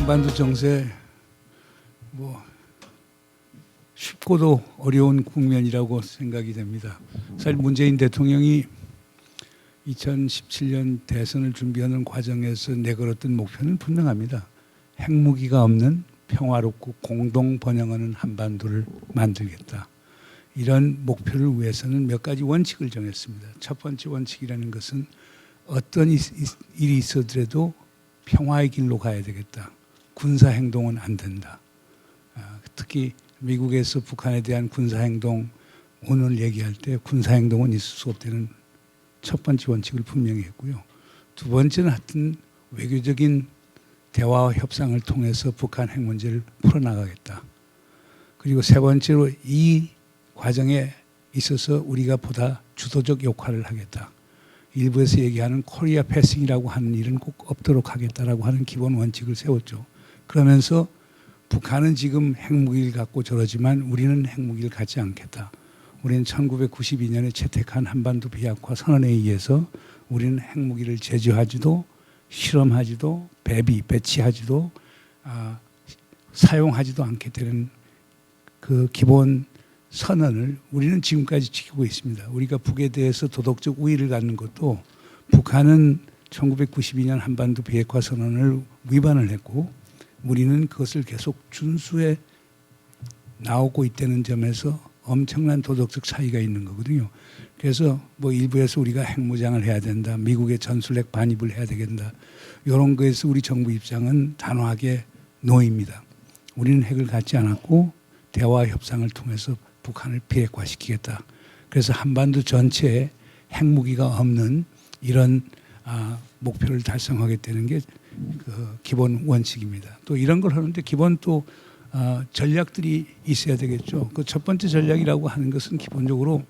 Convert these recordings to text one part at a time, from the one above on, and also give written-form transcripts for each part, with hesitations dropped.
한반도 정세 쉽고도 어려운 국면이라고 생각이 됩니다. 사실 문재인 대통령이 2017년 대선을 준비하는 과정에서 내걸었던 목표는 분명합니다. 핵무기가 없는 평화롭고 공동 번영하는 한반도를 만들겠다. 이런 목표를 위해서는 몇 가지 원칙을 정했습니다. 첫 번째 원칙이라는 것은 어떤 일이 있어더라도 평화의 길로 가야 되겠다. 군사행동은 안 된다. 특히 미국에서 북한에 대한 군사행동 오늘 얘기할 때 군사행동은 있을 수 없다는 첫 번째 원칙을 분명히 했고요. 두 번째는 하여튼 외교적인 대화와 협상을 통해서 북한 핵 문제를 풀어나가겠다. 그리고 세 번째로 이 과정에 있어서 우리가 보다 주도적 역할을 하겠다. 일부에서 얘기하는 코리아 패싱이라고 하는 일은 꼭 없도록 하겠다라고 하는 기본 원칙을 세웠죠. 그러면서 북한은 지금 핵무기를 갖고 저러지만 우리는 핵무기를 갖지 않겠다. 우리는 1992년에 채택한 한반도 비핵화 선언에 의해서 우리는 핵무기를 제조하지도 실험하지도 배치하지도 사용하지도 않게 되는 그 기본 선언을 우리는 지금까지 지키고 있습니다. 우리가 북에 대해서 도덕적 우위를 갖는 것도 북한은 1992년 한반도 비핵화 선언을 위반을 했고 우리는 그것을 계속 준수해 나오고 있다는 점에서 엄청난 도덕적 차이가 있는 거거든요. 그래서 일부에서 우리가 핵무장을 해야 된다. 미국의 전술핵 반입을 해야 되겠다. 이런 거에서 우리 정부 입장은 단호하게 노입니다. 우리는 핵을 갖지 않았고 대화 협상을 통해서 북한을 비핵화시키겠다. 그래서 한반도 전체에 핵무기가 없는 이런 목표를 달성하겠다는 게 그 기본 원칙입니다. 또 이런 걸 하는데 기본 또 전략들이 있어야 되겠죠. 그 첫 번째 전략이라고 하는 것은 기본적으로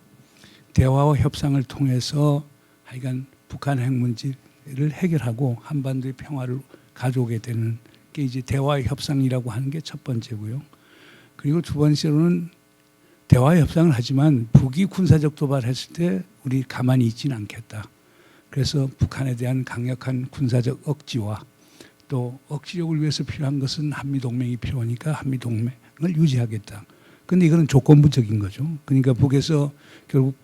대화와 협상을 통해서 하여간 북한 핵 문제를 해결하고 한반도의 평화를 가져오게 되는 게 이제 대화와 협상이라고 하는 게 첫 번째고요. 그리고 두 번째로는 대화 협상을 하지만 북이 군사적 도발했을 때 우리 가만히 있지는 않겠다. 그래서 북한에 대한 강력한 군사적 억지와 또 억지력을 위해서 필요한 것은 한미동맹이 필요하니까 한미동맹을 유지하겠다. 그런데 이거는 조건부적인 거죠. 그러니까 북에서 결국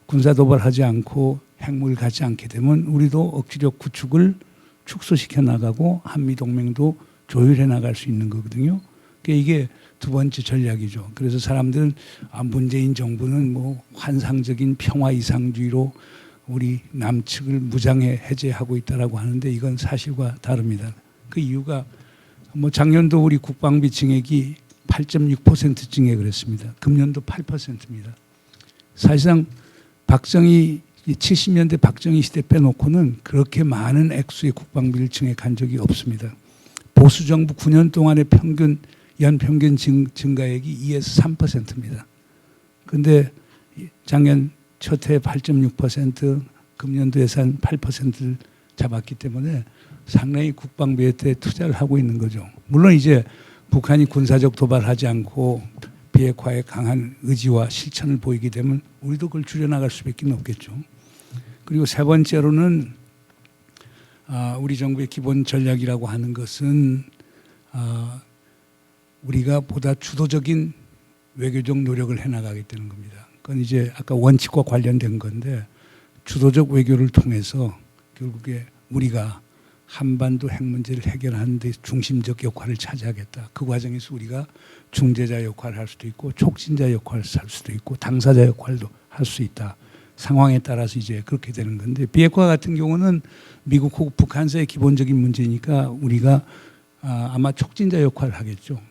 군사 도발하지 않고 핵무기를 갖지 않게 되면 우리도 억지력 구축을 축소시켜 나가고 한미동맹도 조율해 나갈 수 있는 거거든요. 그러니까 이게 두 번째 전략이죠. 그래서 사람들은 문재인 정부는 환상적인 평화 이상주의로 우리 남측을 무장해 해제하고 있다라고 하는데 이건 사실과 다릅니다. 그 이유가 작년도 우리 국방비 증액이 8.6% 증액을 했습니다. 금년도 8%입니다. 사실상 박정희 70년대 박정희 시대 빼놓고는 그렇게 많은 액수의 국방비를 증액한 적이 없습니다. 보수 정부 9년 동안의 연평균 증가액이 2에서 3%입니다. 그런데 작년 첫 해 8.6%, 금년도 예산 8%를 잡았기 때문에 상당히 국방비에 투자를 하고 있는 거죠. 물론 이제 북한이 군사적 도발하지 않고 비핵화에 강한 의지와 실천을 보이게 되면 우리도 그걸 줄여나갈 수밖에 없겠죠. 그리고 세 번째로는 우리 정부의 기본 전략이라고 하는 것은 우리가 보다 주도적인 외교적 노력을 해나가겠다는 겁니다. 그건 이제 아까 원칙과 관련된 건데 주도적 외교를 통해서 결국에 우리가 한반도 핵 문제를 해결하는 데 중심적 역할을 차지하겠다. 그 과정에서 우리가 중재자 역할을 할 수도 있고 촉진자 역할을 할 수도 있고 당사자 역할도 할 수 있다. 상황에 따라서 이제 그렇게 되는 건데 비핵화 같은 경우는 미국하고 북한 사이의 기본적인 문제니까 우리가 아마 촉진자 역할을 하겠죠.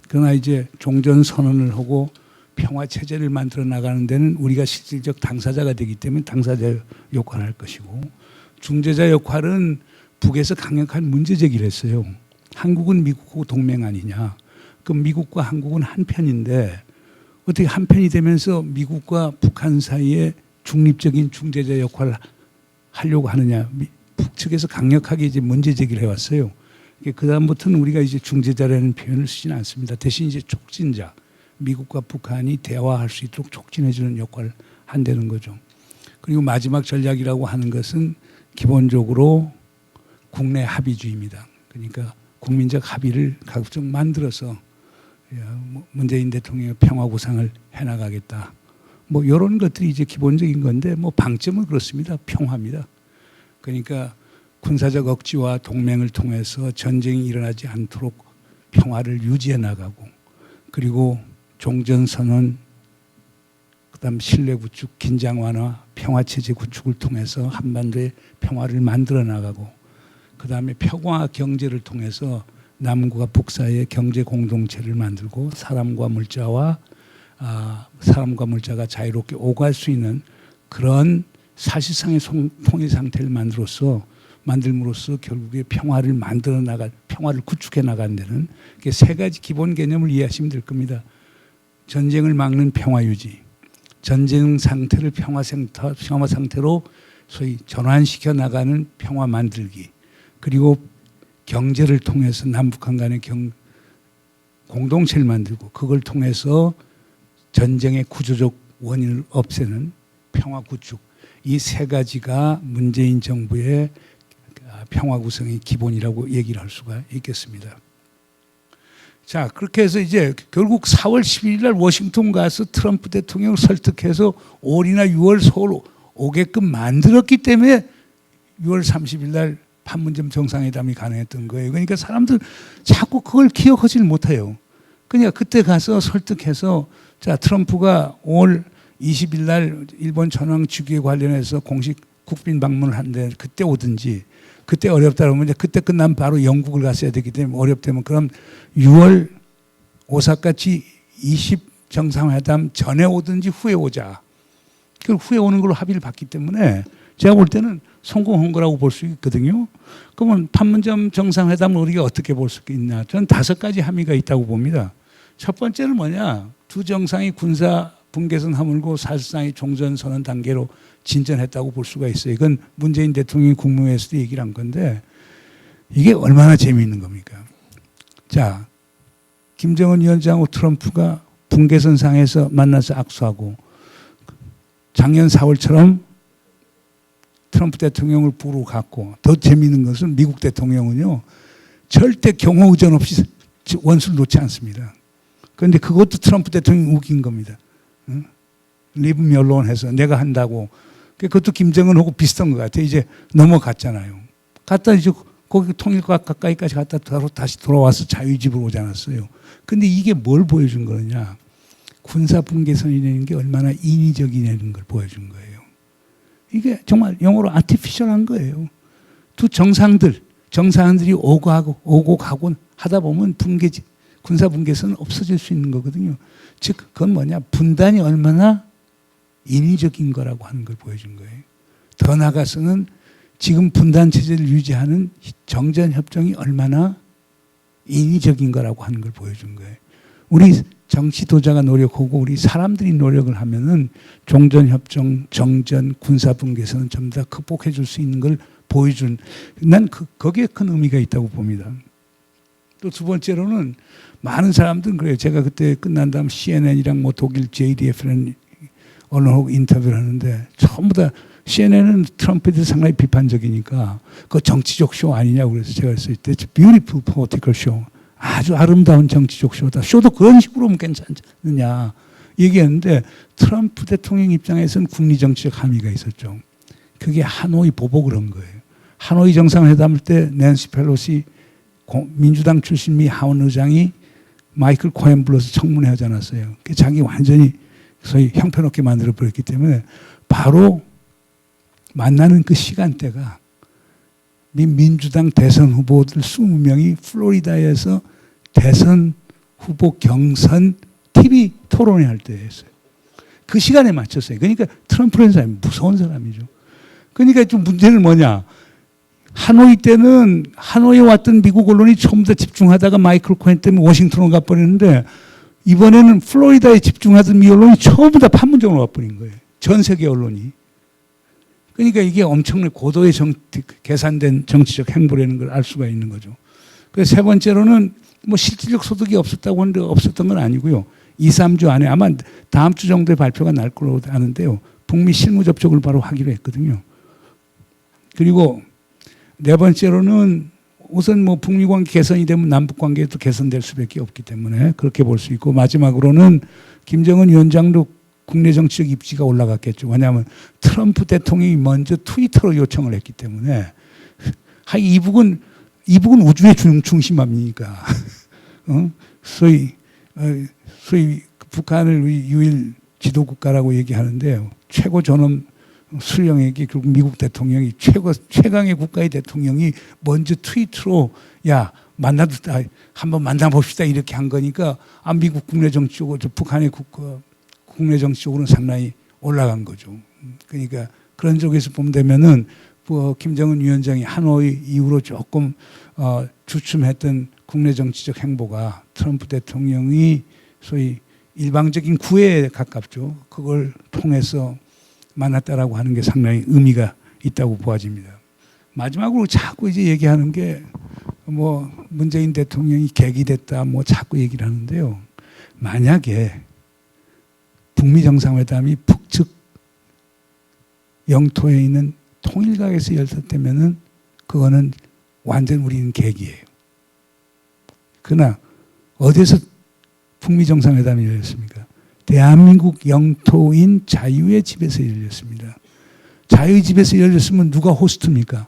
그러나 이제 종전 선언을 하고 평화 체제를 만들어 나가는 데는 우리가 실질적 당사자가 되기 때문에 당사자 역할을 할 것이고 중재자 역할은 북에서 강력한 문제 제기를 했어요. 한국은 미국하고 동맹 아니냐. 그럼 미국과 한국은 한편인데 어떻게 한편이 되면서 미국과 북한 사이에 중립적인 중재자 역할을 하려고 하느냐. 북측에서 강력하게 이제 문제 제기를 해왔어요. 그 다음부터는 우리가 이제 중재자라는 표현을 쓰지는 않습니다. 대신 이제 촉진자. 미국과 북한이 대화할 수 있도록 촉진해주는 역할을 한다는 거죠. 그리고 마지막 전략이라고 하는 것은 기본적으로 국내 합의주의입니다. 그러니까 국민적 합의를 가급적 만들어서 문재인 대통령의 평화 구상을 해나가겠다. 뭐 이런 것들이 이제 기본적인 건데 뭐 방점은 그렇습니다. 평화입니다. 그러니까 군사적 억지와 동맹을 통해서 전쟁이 일어나지 않도록 평화를 유지해 나가고 그리고 종전선언 그다음 신뢰 구축, 긴장 완화, 평화 체제 구축을 통해서 한반도의 평화를 만들어 나가고 그다음에 평화 경제를 통해서 남과 북 사이의 경제 공동체를 만들고 사람과 물자가 자유롭게 오갈 수 있는 그런 사실상의 통일 상태를 만들므로써 결국에 평화를 평화를 구축해 나가는 데는 세 가지 기본 개념을 이해하시면 될 겁니다. 전쟁을 막는 평화 유지, 전쟁 상태를 평화 상태로 소위 전환시켜 나가는 평화 만들기, 그리고 경제를 통해서 남북한 간의 공동체를 만들고 그걸 통해서 전쟁의 구조적 원인을 없애는 평화 구축, 이 세 가지가 문재인 정부의 평화 구성의 기본이라고 얘기를 할 수가 있겠습니다. 자, 그렇게 해서 이제 결국 4월 11일 날 워싱턴 가서 트럼프 대통령을 설득해서 5월이나 6월 서울 오게끔 만들었기 때문에 6월 30일 날 판문점 정상회담이 가능했던 거예요. 그러니까 사람들 자꾸 그걸 기억하지 못해요. 그러니까 그때 가서 설득해서 자, 트럼프가 5월 20일 날 일본 전황 주기에 관련해서 공식 국빈 방문을 한데 그때 오든지, 그때 어렵다 그러면 이제 그때 끝나면 바로 영국을 갔어야 되기 때문에 어렵다면 그럼 6월 오사카 G20 정상회담 전에 오든지 후에 오자. 그 후에 오는 걸로 합의를 봤기 때문에 제가 볼 때는 성공한 거라고 볼 수 있거든요. 그러면 판문점 정상회담을 우리가 어떻게 볼 수 있냐. 저는 5가지 함의가 있다고 봅니다. 첫 번째는 뭐냐. 두 정상이 군사 분계선 허물고 사실상의 종전선언 단계로 진전했다고 볼 수가 있어요. 이건 문재인 대통령이 국무회의에서도 얘기를 한 건데 이게 얼마나 재미있는 겁니까? 자, 김정은 위원장하고 트럼프가 분계선상에서 만나서 악수하고 작년 4월처럼 트럼프 대통령을 부르고 갔고 더 재미있는 것은 미국 대통령은요 절대 경호 의전 없이 원수를 놓지 않습니다. 그런데 그것도 트럼프 대통령이 웃긴 겁니다. 리브 미 얼론 해서 내가 한다고. 그것도 김정은하고 비슷한 것 같아요. 이제 넘어갔잖아요. 갔다 이제 거기 통일과 가까이까지 갔다 다시 돌아와서 자유집으로 오지 않았어요. 근데 이게 뭘 보여준 거냐. 군사분계선이라는 게 얼마나 인위적이냐는 걸 보여준 거예요. 이게 정말 영어로 아티피셜한 거예요. 두 정상들이 오고 가고 하다 보면 군사분계선은 없어질 수 있는 거거든요. 즉 그건 뭐냐. 분단이 얼마나 인위적인 거라고 하는 걸 보여준 거예요. 더 나아가서는 지금 분단 체제를 유지하는 정전협정이 얼마나 인위적인 거라고 하는 걸 보여준 거예요. 우리 정치도자가 노력하고 우리 사람들이 노력을 하면은 종전협정, 정전, 군사분계선은 전부 다 극복해 줄 수 있는 걸 보여준, 난 거기에 큰 의미가 있다고 봅니다. 또 두 번째로는 많은 사람들은 그래요. 제가 그때 끝난 다음 CNN이랑 뭐 독일 JDF라는 언론하고 인터뷰를 하는데 전부 다 CNN은 트럼프에 대해서 상당히 비판적이니까 그거 정치적 쇼 아니냐고 그래서 제가 했을 때 beautiful political show. 아주 아름다운 정치적 쇼다. 쇼도 그런 식으로 하면 괜찮느냐 얘기했는데 트럼프 대통령 입장에서는 국리정치적 함의가 있었죠. 그게 하노이 보복을 한 거예요. 하노이 정상회담 때 낸시 펠로시 민주당 출신 미 하원 의장이 마이클 코엔 불러서 청문회 하지 않았어요. 자기 완전히 소위 형편없게 만들어버렸기 때문에 바로 만나는 그 시간대가 민주당 대선 후보들 20명이 플로리다에서 대선 후보 경선 TV 토론회 할 때였어요. 그 시간에 맞췄어요. 그러니까 트럼프라는 사람이 무서운 사람이죠. 그러니까 좀 문제는 뭐냐. 하노이 때는 하노이에 왔던 미국 언론이 처음부터 집중하다가 마이클 코엔 때문에 워싱턴으로 가버리는데 이번에는 플로리다에 집중하던 미 언론이 처음부터 판문점으로 가버린 거예요. 전 세계 언론이. 그러니까 이게 엄청나게 고도의 계산된 정치적 행보라는 걸 알 수가 있는 거죠. 그래서 세 번째로는 뭐 실질적 소득이 없었다고 하는데 없었던 건 아니고요. 2, 3주 안에 아마 다음 주 정도에 발표가 날 거로 아는데요. 북미 실무 접촉을 바로 하기로 했거든요. 그리고 네 번째로는 우선 뭐 북미 관계 개선이 되면 남북 관계도 개선될 수밖에 없기 때문에 그렇게 볼 수 있고, 마지막으로는 김정은 위원장도 국내 정치적 입지가 올라갔겠죠. 왜냐하면 트럼프 대통령이 먼저 트위터로 요청을 했기 때문에 이북은 우주의 중심함이니까 소위 북한을 유일 지도국가라고 얘기하는데요. 최고 존엄 수령에게 결국 미국 대통령이 최강의 국가의 대통령이 먼저 트위터로 야 한번 만나봅시다 이렇게 한 거니까 미국 국내 정치적으로 북한의 국내 정치적으로는 상당히 올라간 거죠. 그러니까 그런 쪽에서 보면 되면은 김정은 위원장이 하노이 이후로 조금 주춤했던 국내 정치적 행보가 트럼프 대통령이 소위 일방적인 구애에 가깝죠. 그걸 통해서 만났다라고 하는 게 상당히 의미가 있다고 보아집니다. 마지막으로 자꾸 이제 얘기하는 게 뭐 문재인 대통령이 계기됐다 뭐 자꾸 얘기를 하는데요. 만약에 북미 정상회담이 북측 영토에 있는 통일각에서 열렸다면은 그거는 완전 우리는 계기예요. 그러나 어디서 북미 정상회담이 열렸습니까? 대한민국 영토인 자유의 집에서 열렸습니다. 자유의 집에서 열렸으면 누가 호스트입니까?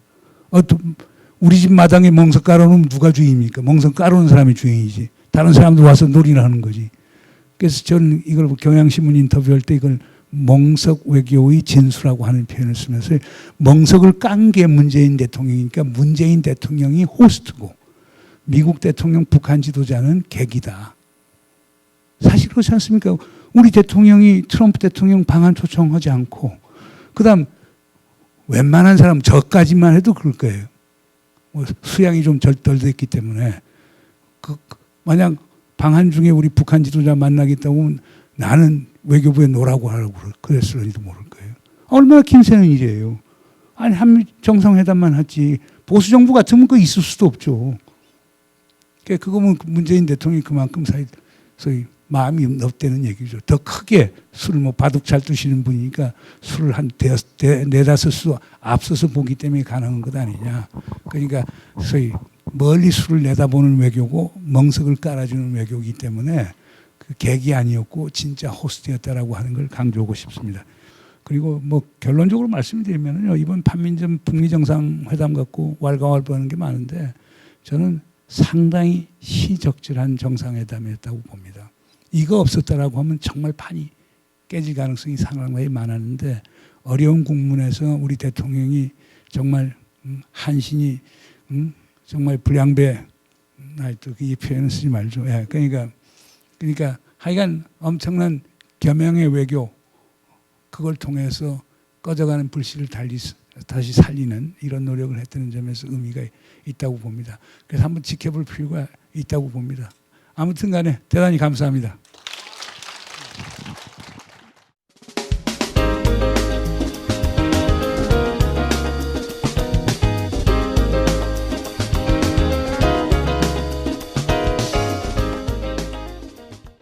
우리 집 마당에 멍석 깔아놓으면 누가 주인입니까? 멍석 깔아놓은 사람이 주인이지. 다른 사람들 와서 놀이를 하는 거지. 그래서 저는 이걸 경향신문 인터뷰할 때 이걸 멍석 외교의 진수라고 하는 표현을 쓰면서 멍석을 깐 게 문재인 대통령이니까 문재인 대통령이 호스트고 미국 대통령 북한 지도자는 객이다. 사실 그렇지 않습니까? 우리 대통령이 트럼프 대통령 방한 초청하지 않고 그다음 웬만한 사람 저까지만 해도 그럴 거예요. 수양이 좀 덜 됐기 때문에 만약 방한 중에 우리 북한 지도자 만나겠다고 하면 나는 외교부에 노라고 하라고 그랬을지도 모를 거예요. 얼마나 김새는 일이에요. 아니 한미 정상회담만 하지 보수 정부 같으면 그 있을 수도 없죠. 그거면 문재인 대통령이 그만큼 소위 마음이 없다는 얘기죠. 더 크게 술을 바둑 잘 두시는 분이니까 술을 한 네다섯 수 앞서서 보기 때문에 가능한 것 아니냐. 그러니까 소위 멀리 술을 내다보는 외교고 멍석을 깔아주는 외교이기 때문에 그 객이 아니었고 진짜 호스트였다라고 하는 걸 강조하고 싶습니다. 그리고 결론적으로 말씀드리면요, 이번 판민점 북미 정상회담 갖고 왈가왈부하는 게 많은데 저는 상당히 시적절한 정상회담이었다고 봅니다. 이거 없었다라고 하면 정말 판이 깨질 가능성이 상당히 많았는데 어려운 국문에서 우리 대통령이 정말 한신이 정말 불량배 이 표현을 쓰지 말죠. 그러니까 하여간 엄청난 겸양의 외교 그걸 통해서 꺼져가는 불씨를 다시 살리는 이런 노력을 했다는 점에서 의미가 있다고 봅니다. 그래서 한번 지켜볼 필요가 있다고 봅니다. 아무튼 간에 대단히 감사합니다.